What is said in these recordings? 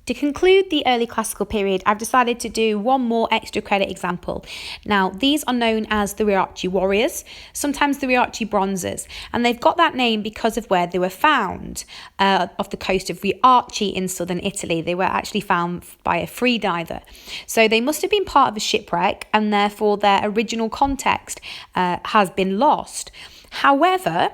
To conclude the early classical period, I've decided to do one more extra credit example. Now, these are known as the Riace warriors, sometimes the Riace bronzes, and they've got that name because of where they were found, off the coast of Riace in southern Italy. They were actually found by a free diver. So they must have been part of a shipwreck, and therefore their original context has been lost. However,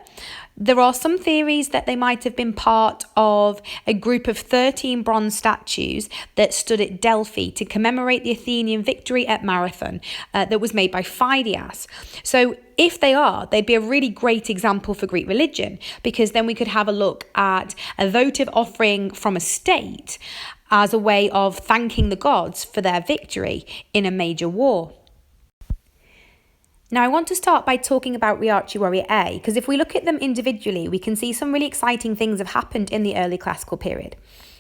there are some theories that they might have been part of a group of 13 bronze statues that stood at Delphi to commemorate the Athenian victory at Marathon that was made by Phidias. So if they are, they'd be a really great example for Greek religion, because then we could have a look at a votive offering from a state as a way of thanking the gods for their victory in a major war. Now, I want to start by talking about Riace Warrior A, because if we look at them individually, we can see some really exciting things have happened in the early classical period.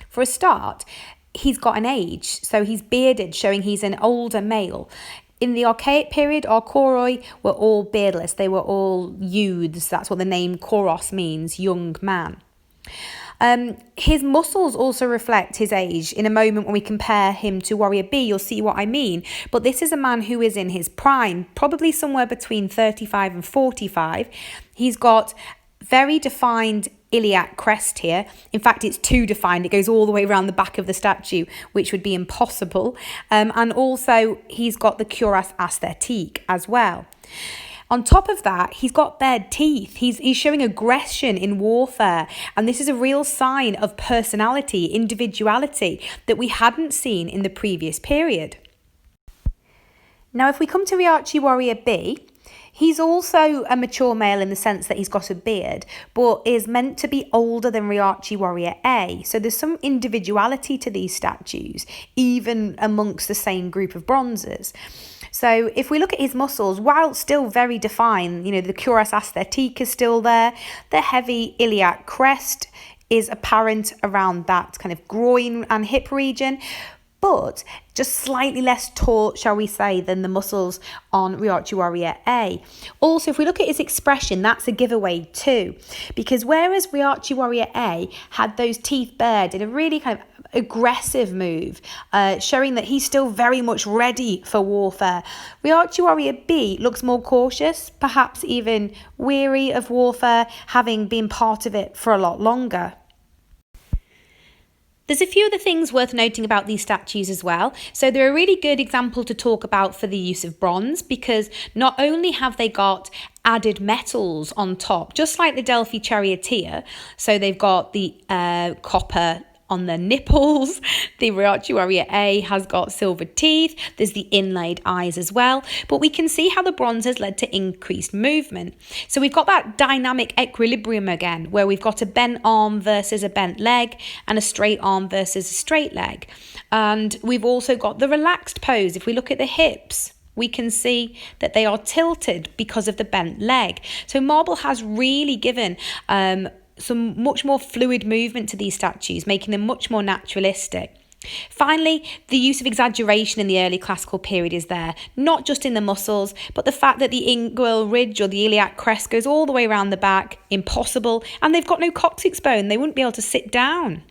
For a start, he's got an age, so he's bearded, showing he's an older male. In the Archaic period, our Koroi were all beardless. They were all youths. That's what the name Koros means, young man. His muscles also reflect his age. In a moment when we compare him to Warrior B, you'll see what I mean. But this is a man who is in his prime, probably somewhere between 35 and 45. He's got very defined iliac crest here. In fact, it's too defined. It goes all the way around the back of the statue, which would be impossible. And also, he's got the cuirass aesthetique as well. On top of that, he's got bared teeth. He's showing aggression in warfare. And this is a real sign of personality, individuality that we hadn't seen in the previous period. Now, if we come to Riace Warrior B, he's also a mature male in the sense that he's got a beard, but is meant to be older than Riace Warrior A. So there's some individuality to these statues, even amongst the same group of bronzes. So if we look at his muscles, while still very defined, the cuirass aesthetique is still there. The heavy iliac crest is apparent around that kind of groin and hip region, but just slightly less taut, shall we say, than the muscles on Riace Warrior A. Also, if we look at his expression, that's a giveaway too, because whereas Riace Warrior A had those teeth bared in a really kind of aggressive move, showing that he's still very much ready for warfare, Riace Warrior B looks more cautious, perhaps even weary of warfare, having been part of it for a lot longer. There's a few other things worth noting about these statues as well. So they're a really good example to talk about for the use of bronze, because not only have they got added metals on top, just like the Delphi charioteer, so they've got the copper on the nipples. The Riace Warrior A has got silver teeth. There's the inlaid eyes as well. But we can see how the bronze has led to increased movement. So we've got that dynamic equilibrium again, where we've got a bent arm versus a bent leg and a straight arm versus a straight leg. And we've also got the relaxed pose. If we look at the hips, we can see that they are tilted because of the bent leg. So marble has really given some much more fluid movement to these statues, making them much more naturalistic. Finally, the use of exaggeration in the early classical period is there, not just in the muscles, but the fact that the inguinal ridge or the iliac crest goes all the way around the back, impossible, and they've got no coccyx bone, they wouldn't be able to sit down.